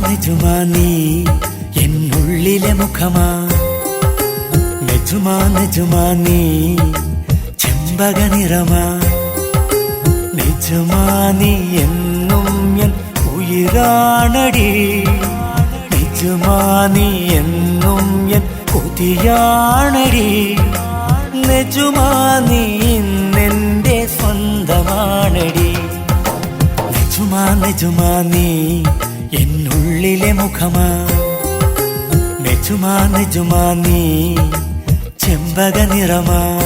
നെജുമാ നീ എന്നുള്ളിലെ മുഖമാ. നെജുമാ നീ ചെമ്പക നിറമാ. നെജുമാ നീ എന്നും എൻ ഉയിരാണടി. നെജുമാ നീ എന്നും എൻ കൊതിയാണടി. നെജുമാ നീ ഇന്നെന്റെ സ്വന്തമാണടി. നെജുമാ നീ എന്നുള്ളിലെ മുഖമാ. നെജുമാ നീ ചെമ്പക നിറമാ.